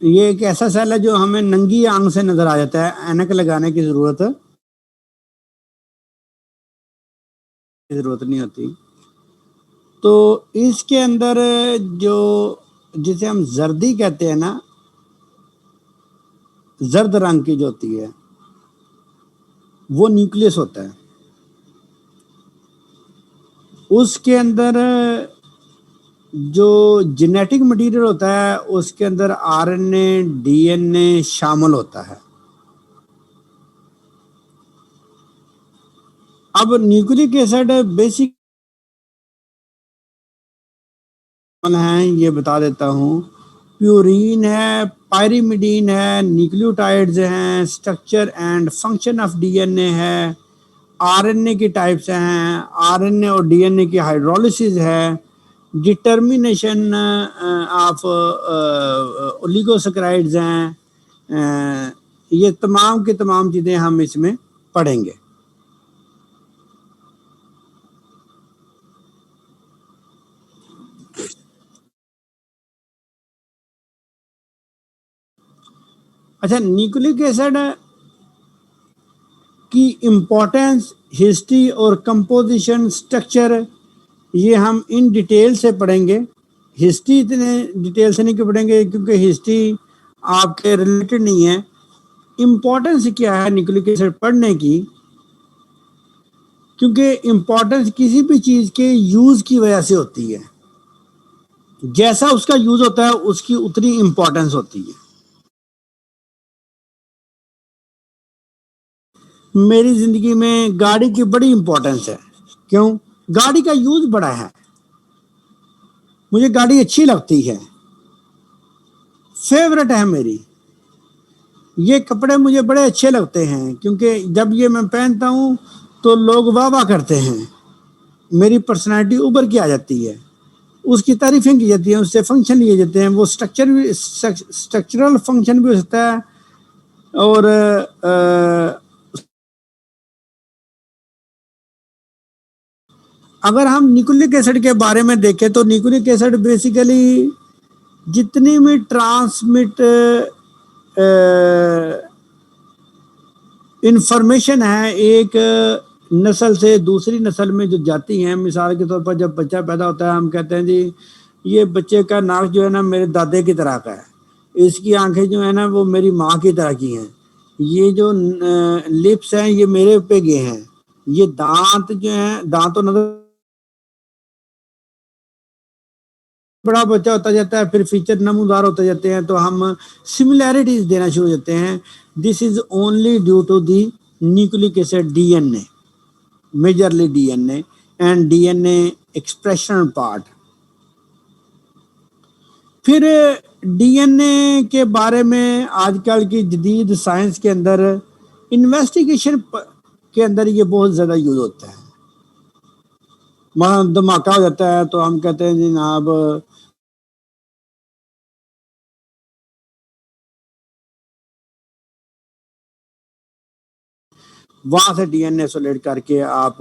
ये एक ऐसा सेल है जो हमें नंगी आंख से नजर आ जाता है, ऐनक लगाने की जरूरत नहीं होती। तो इसके अंदर जो जिसे हम जर्दी कहते हैं ना, जर्द रंग की जो होती है, वो न्यूक्लियस होता है। उसके अंदर जो जेनेटिक मटेरियल होता है, उसके अंदर आरएनए, डीएनए शामिल होता है। अब न्यूक्लिक एसिड बेसिक है, ये बता देता हूँ। प्यूरिन है, पायरिमिडीन है, न्यूक्लियोटाइड्स हैं, structure and function of DNA है, आरएनए की टाइप्स हैं, आरएनए और डीएनए की हाइड्रोलिसिस है, डिटर्मिनेशन ऑफ ओलिगोसैकेराइड्स हैं। ये तमाम की तमाम चीज़ें हम इसमें पढ़ेंगे। अच्छा, न्यूक्लिक एसिड की इम्पोर्टेंस, हिस्ट्री और कंपोजिशन, स्ट्रक्चर, ये हम इन डिटेल से पढ़ेंगे। हिस्ट्री इतने डिटेल से नहीं पढ़ेंगे क्योंकि हिस्ट्री आपके रिलेटेड नहीं है। इम्पोर्टेंस क्या है न्यूक्लिक एसिड पढ़ने की, क्योंकि इम्पोर्टेंस किसी भी चीज़ के यूज़ की वजह से होती है। जैसा उसका यूज़ होता है उसकी उतनी इम्पोर्टेंस होती है। मेरी ज़िंदगी में गाड़ी की बड़ी इम्पोर्टेंस है। क्यों? गाड़ी का यूज़ बड़ा है, मुझे गाड़ी अच्छी लगती है, फेवरेट है मेरी। ये कपड़े मुझे बड़े अच्छे लगते हैं क्योंकि जब ये मैं पहनता हूँ तो लोग वाह वाह करते हैं, मेरी पर्सनालिटी उभर के आ जाती है, उसकी तारीफें की जाती हैं, उससे फंक्शन लिए जाते हैं। वो स्ट्रक्चरल फंक्शन भी हो सकता है। और अगर हम न्यूक्लिक एसिड के बारे में देखें तो न्यूक्लिक एसिड बेसिकली जितनी भी ट्रांसमिट इंफॉर्मेशन है एक नस्ल से दूसरी नस्ल में जो जाती हैं, मिसाल के तौर पर जब बच्चा पैदा होता है हम कहते हैं जी ये बच्चे का नाक जो है ना मेरे दादे की तरह का है, इसकी आंखें जो है ना वो मेरी माँ की तरह की हैं, ये जो लिप्स हैं ये मेरे पे गए हैं, ये दांत जो हैं, दांत तो नजर बड़ा बच्चा होता जाता है, फिर फीचर नमूदार होते जाते हैं, तो हम सिमिलैरिटीज देना शुरू हो जाते हैं। This is only due to the nucleic acid DNA, majorly DNA and DNA expression part. फिर डीएनए के बारे में आजकल की जदीद साइंस के अंदर इन्वेस्टिगेशन के अंदर ये बहुत ज़्यादा यूज होता है। वहाँ धमाका हो जाता है तो हम कहते हैं जनाब वहाँ से डीएनए सोलेट करके आप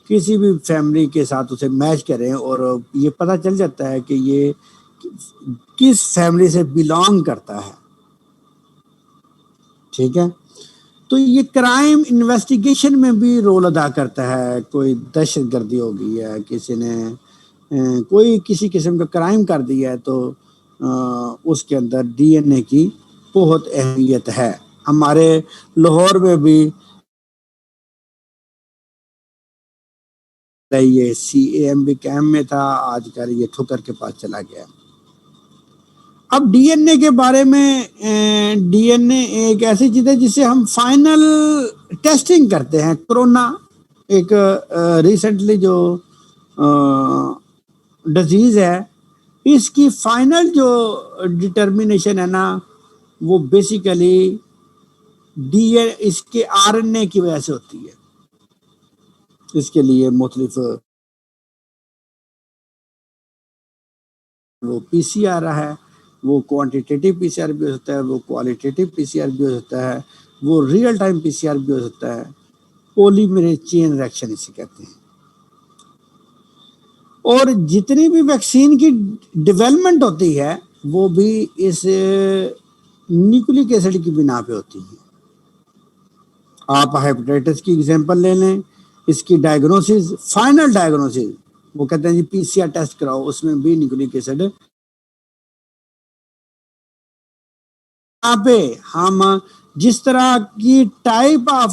किसी भी फैमिली के साथ उसे मैच करें और ये पता चल जाता है कि ये किस फैमिली से बिलोंग करता है। ठीक है, तो ये क्राइम इन्वेस्टिगेशन में भी रोल अदा करता है। कोई दहशतगर्दी हो गई है, किसी ने कोई किसी किस्म का क्राइम कर दिया है तो उसके अंदर डीएनए की बहुत अहमियत है। हमारे लाहौर में भी ये CAMB कैम्प में था, आजकल ये ठुकर के पास चला गया। अब डीएनए के बारे में, डीएनए एक ऐसी चीज है जिसे हम फाइनल टेस्टिंग करते हैं। कोरोना एक रिसेंटली जो डिजीज है, इसकी फाइनल जो डिटर्मिनेशन है ना वो बेसिकली डीएनए इसके आरएनए की वजह से होती है। इसके लिए मुख्तलिफ वो पीसीआर है, वो क्वांटिटेटिव पीसीआर भी हो सकता है, वो क्वालिटेटिव पीसीआर भी हो सकता है, वो रियल टाइम पीसीआर भी हो सकता है। पॉलीमरेज चेन रिएक्शन इसे कहते हैं। और जितनी भी वैक्सीन की डेवलपमेंट होती है वो भी इस न्यूक्लिक एसिड की बिना पे होती है। आप हेपेटाइटिस की एग्जांपल ले लें, इसकी डायग्नोसिस, फाइनल डायग्नोसिस वो कहते हैं जी पीसीआर टेस्ट कराओ, उसमें भी न्यूक्लिक एसिड। यहाँ पे हम जिस तरह की टाइप ऑफ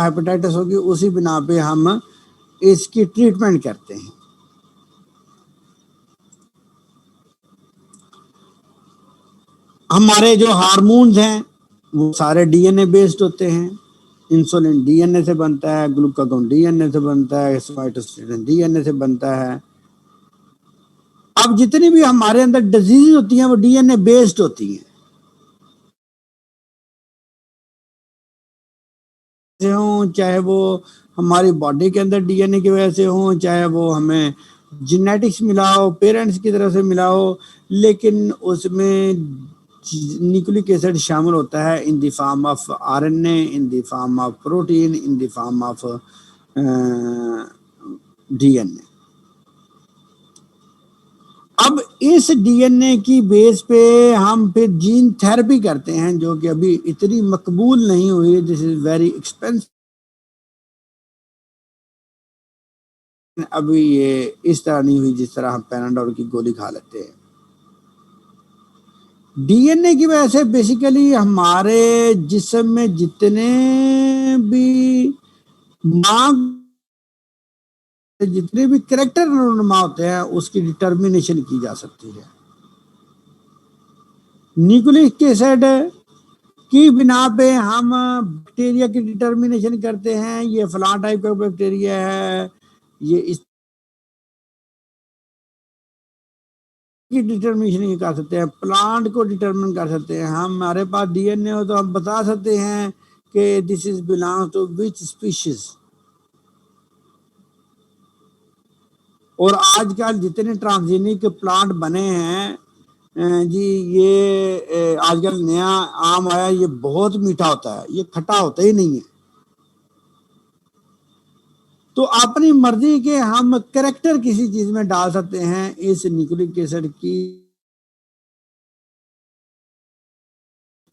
हेपेटाइटिस होगी उसी बिना पे हम इसकी ट्रीटमेंट करते हैं। हमारे जो हार्मोन्स हैं वो सारे डीएनए बेस्ड होते हैं। इंसुलिन डीएनए से बनता है, ग्लूकागोन डीएनए से बनता है, सोमाटोस्टेटिन डीएनए से बनता है। अब जितनी भी हमारे अंदर डिजीज होती हैं वो डीएनए बेस्ड होती हैं। चाहे वो हमारी बॉडी के अंदर डीएनए की वजह से हो, चाहे वो हमें जेनेटिक्स मिला हो, पेरेंट्स की तरफ से मिला हो, लेकिन उसमें न्यूक्लिक एसिड शामिल होता है in the form of RNA, in the form of protein, in the form of DNA. अब इस डीएनए की बेस पे हम फिर जीन थेरेपी करते हैं, जो कि अभी इतनी मकबूल नहीं हुई। This is very expensive. अभी ये इस तरह नहीं हुई जिस तरह हम पैनाडोल की गोली खा लेते हैं। डीएनए की वजह से बेसिकली हमारे जिस्म में जितने भी जितने भी कैरेक्टर नुमा होते हैं उसकी डिटर्मिनेशन की जा सकती है। न्यूक्लिक एसिड की बिना पे हम बैक्टीरिया की डिटर्मिनेशन करते हैं, ये फलां टाइप का बैक्टीरिया है, ये इस की डिटर्मिनेशन कर सकते हैं। प्लांट को डिटर्मिन कर सकते हैं। हमारे पास डीएनए हो तो हम बता सकते हैं कि this is belong to which species. और आजकल जितने ट्रांसजेनिक प्लांट बने हैं जी, ये आजकल नया आम आया, ये बहुत मीठा होता है, ये खट्टा होता ही नहीं है। तो अपनी मर्जी के हम कैरेक्टर किसी चीज में डाल सकते हैं इस न्यूक्लिक एसिड की।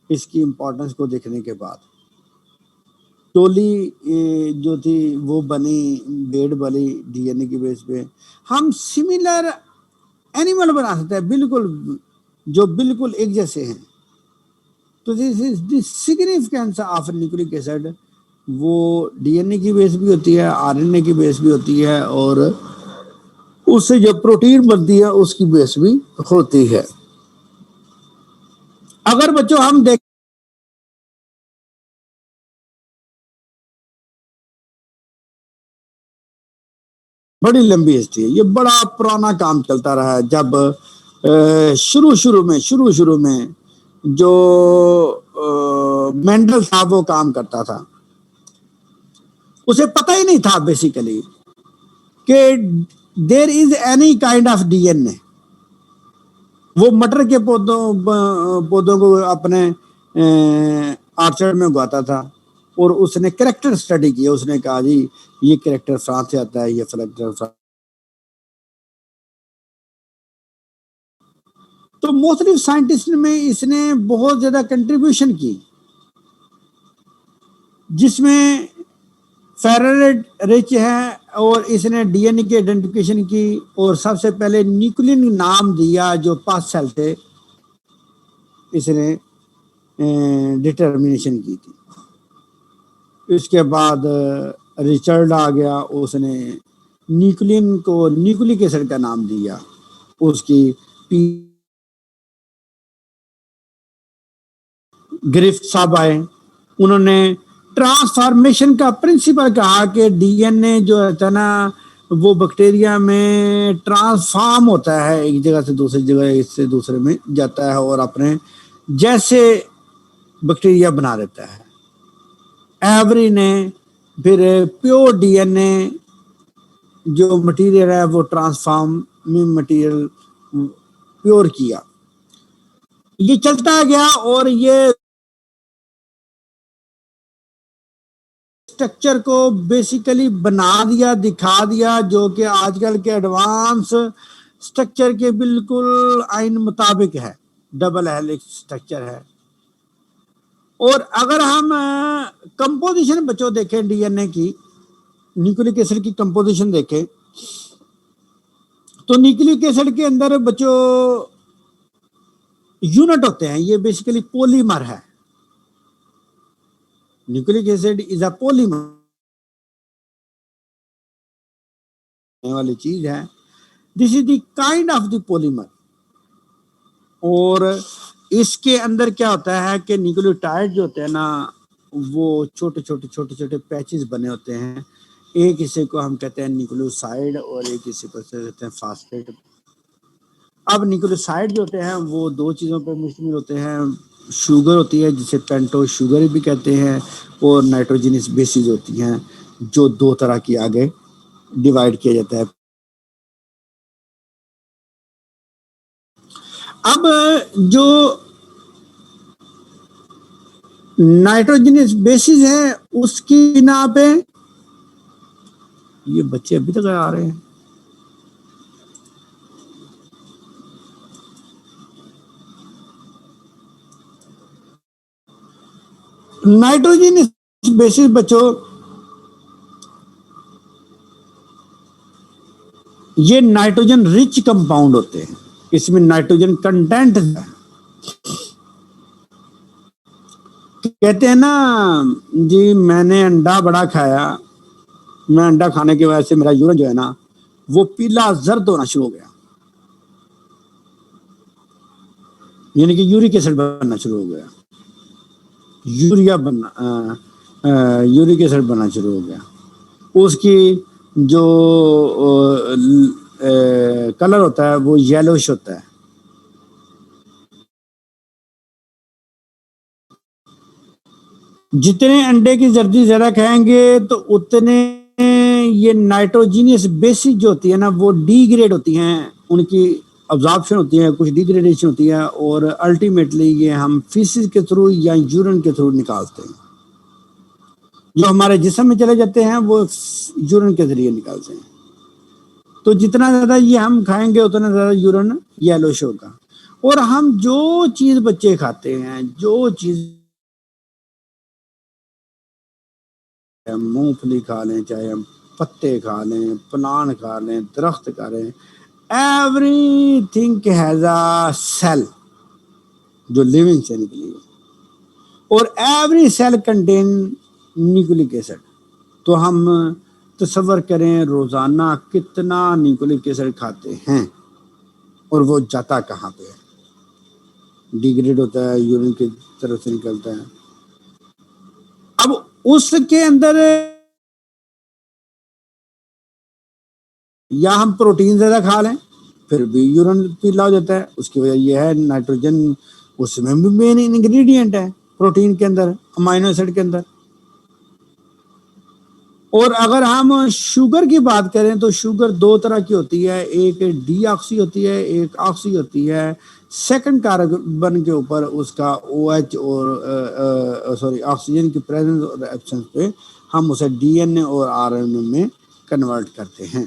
इसकी इंपॉर्टेंस को देखने के बाद टोली जो थी वो बनी, भेड़ बनी डीएनए की बेस पे। हम सिमिलर एनिमल बना सकते हैं बिल्कुल, जो बिल्कुल एक जैसे हैं। तो this is the significance of nucleic acid. वो डीएनए की बेस भी होती है, आरएनए की बेस भी होती है, और उससे जो प्रोटीन बनती है उसकी बेस भी होती है। अगर बच्चों हम देख बड़ी लंबी हिस्ट्री है, ये बड़ा पुराना काम चलता रहा है। जब शुरू में जो मेंडल था वो काम करता था, उसे पता ही नहीं था बेसिकली कि there is any kind of DNA. वो मटर के पौधों को अपने आर्चर्ड में उगाता था, और उसने कैरेक्टर स्टडी किया। उसने कहा जी ये कैरेक्टर फ्रांस से आता है, ये कैरेक्टर। तो मोस्टली साइंटिस्ट में इसने बहुत ज्यादा कंट्रीब्यूशन की, जिसमें फेरेट रिच है, और इसने डीएनए की आइडेंटिफिकेशन की, और सबसे पहले न्यूक्लियन नाम दिया जो 5 सेल थे, इसने डिटर्मिनेशन की थी। इसके बाद रिचर्ड आ गया, उसने न्यूक्लियन को न्यूक्लिक एसिड का नाम दिया। उसकी ग्रिफ्ट साहब आए, उन्होंने ट्रांसफॉर्मेशन का प्रिंसिपल कहा कि डीएनए जो है ना वो बैक्टीरिया में ट्रांसफॉर्म होता है, एक जगह से दूसरी जगह, इससे दूसरे में जाता है, और अपने जैसे बैक्टीरिया बना देता है। एवरी ने फिर प्योर डीएनए जो मटेरियल है वो ट्रांसफॉर्मिंग मटेरियल प्योर किया। ये चलता गया और ये स्ट्रक्चर को बेसिकली बना दिया, दिखा दिया, जो कि आजकल के एडवांस स्ट्रक्चर के बिल्कुल आइन मुताबिक है। डबल हेलिक्स स्ट्रक्चर है, और अगर हम कंपोजिशन बच्चों देखें डीएनए की, न्यूक्लिक एसिड की कंपोजिशन देखें, तो न्यूक्लिक एसिड के अंदर बच्चों यूनिट होते हैं, ये बेसिकली पॉलीमर है। Nucleic acid is a polymer वाली चीज है। This is the kind of the polymer. और इसके अंदर क्या होता है कि न्यूक्लियोटाइड जो होते हैं ना, वो छोटे छोटे पैचेस बने होते हैं। एक हिस्से को हम कहते हैं न्यूक्लियोसाइड और एक हिस्से को कहते हैं फास्फेट। अब न्यूक्लियोसाइड जो होते हैं वो दो चीज़ों पर मुश्तमिल होते हैं। शुगर होती है जिसे पेंटो शुगर भी कहते हैं, और नाइट्रोजनस बेसिस होती हैं जो दो तरह की आगे डिवाइड किया जाता है। अब जो नाइट्रोजनस बेसिस है उसकी बिना पे, ये बच्चे अभी तक आ रहे हैं। नाइट्रोजनस बेसिस बच्चों ये नाइट्रोजन रिच कंपाउंड होते हैं, इसमें नाइट्रोजन कंटेंट है। कहते हैं ना जी, मैंने अंडा बड़ा खाया, मैं अंडा खाने की वजह से मेरा यूरिन जो है ना वो पीला जर्द होना शुरू हो गया, यानी कि यूरिक एसिड बनना शुरू हो गया, यूरिक एसिड बनना शुरू हो गया। उसकी जो कलर होता है वो येलोइश होता है। जितने अंडे की जर्दी ज्यादा खाएंगे तो उतने ये नाइट्रोजीनियस बेसिस जो होती है ना वो डिग्रेड होती हैं, उनकी अब्जॉर्प्शन होती है, कुछ डिग्रेडेशन होती है, और अल्टीमेटली ये हम फीसिस के थ्रू या यूरिन के थ्रू निकालते हैं। जो हमारे जिस्म में चले जाते हैं वो यूरिन के जरिए निकालते हैं। तो जितना ज्यादा ये हम खाएंगे उतना ज्यादा यूरिन येलोइश होगा। और हम जो चीज बच्चे खाते हैं, जो चीज मूंगफली खा लें, चाहे हम पत्ते खा लें, प्लांट खा लें, दरख्त खा लें, एवरीथिंग हैज अ सेल जो लिविंग से निकली है, और every cell contain nucleic acid. तो हम तसव्वुर करें रोजाना कितना न्यूक्लिक एसिड खाते हैं और वो जाता कहाँ पे है, डिग्रेड होता है, यूरिन की तरफ से निकलता है। अब उसके अंदर या हम प्रोटीन ज्यादा खा लें फिर भी यूरिन पीला हो जाता है। उसकी वजह यह है नाइट्रोजन उसमें भी मेन इंग्रेडिएंट है प्रोटीन के अंदर, अमाइनो एसिड के अंदर। और अगर हम शुगर की बात करें तो शुगर दो तरह की होती है, एक डीऑक्सी होती है, एक ऑक्सी होती है। सेकंड कार्बन के ऊपर उसका OH और सॉरी ऑक्सीजन की प्रेजेंस और एब्सेंस पे हम उसे DNA और RNA में कन्वर्ट करते हैं।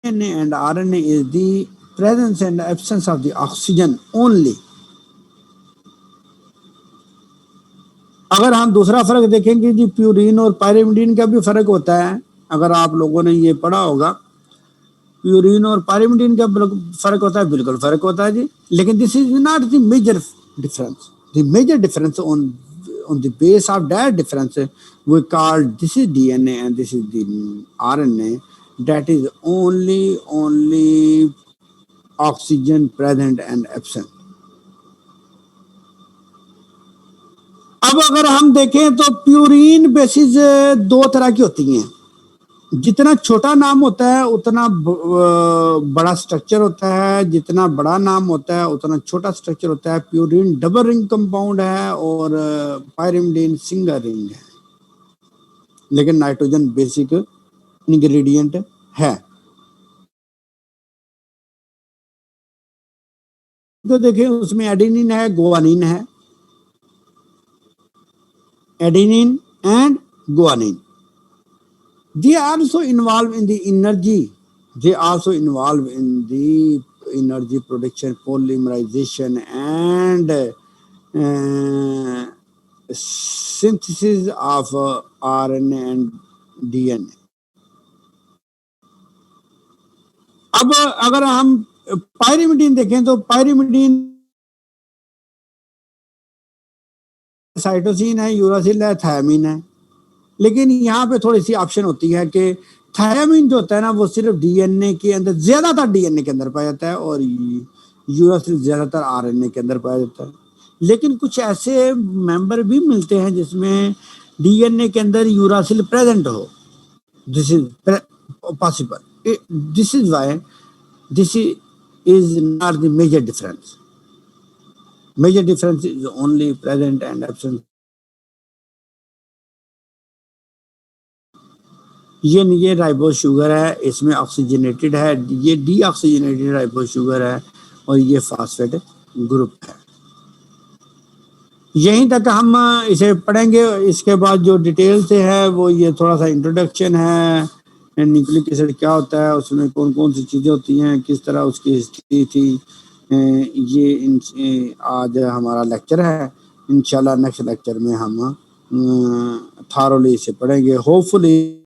DNA and RNA is the presence and absence of the oxygen only. अगर हम दूसरा फर्क देखेंगे जी, प्यूरिन और पायरिमिडीन का भी फर्क होता है। अगर आप लोगों ने ये पढ़ा होगा, प्यूरिन और पायरिमिडीन का फर्क होता है, बिल्कुल फर्क होता है जी, लेकिन this is not the major difference. The major difference on the base of that difference we call this is DNA and this is the RNA, that is only oxygen present and absent. अब अगर हम देखें तो purine basis दो तरह की होती हैं। जितना छोटा नाम होता है उतना बड़ा स्ट्रक्चर होता है, जितना बड़ा नाम होता है उतना छोटा स्ट्रक्चर होता है। प्यूरिन डबल रिंग कंपाउंड है और पायरिमिडीन सिंगल रिंग है, लेकिन नाइट्रोजन बेसिक इंग्रेडिएंट है। तो देखें उसमें एडेनिन है, गुआनिन है, adenine and guanine. They also involve in the energy. They also involve in the energy production, polymerization, and synthesis of RNA and DNA. अब अगर हम पायरिमिडीन देखें तो पायरिमिडीन साइटोसिन है, यूरासिल है, थायमिन है, लेकिन यहाँ पे थोड़ी सी ऑप्शन होती है कि थायमिन जो होता है ना वो सिर्फ डीएनए के अंदर, ज्यादातर डीएनए के अंदर पाया जाता है, और यूरासिल ज्यादातर आरएनए के अंदर पाया जाता है। लेकिन कुछ ऐसे मेंबर भी मिलते हैं जिसमें डीएनए के अंदर यूरासिल प्रेजेंट हो। This is possible. This is why this is not the major difference. Major difference is only present and absent. ये राइबोस शुगर है, इसमें ऑक्सीजनेटेड है, ये डीऑक्सीजनेटेड राइबोस शुगर है, और ये फास्फेट ग्रुप है। यहीं तक हम इसे पढ़ेंगे। इसके बाद जो डिटेल से है वो ये थोड़ा सा इंट्रोडक्शन है, न्यूक्लिक एसिड क्या होता है, उसमें कौन कौन सी चीज़ें होती हैं, किस तरह उसकी हिस्ट्री थी। ये आज हमारा लेक्चर है। इंशाल्लाह नेक्स्ट लेक्चर में हम थारोली इसे पढ़ेंगे। होपफुली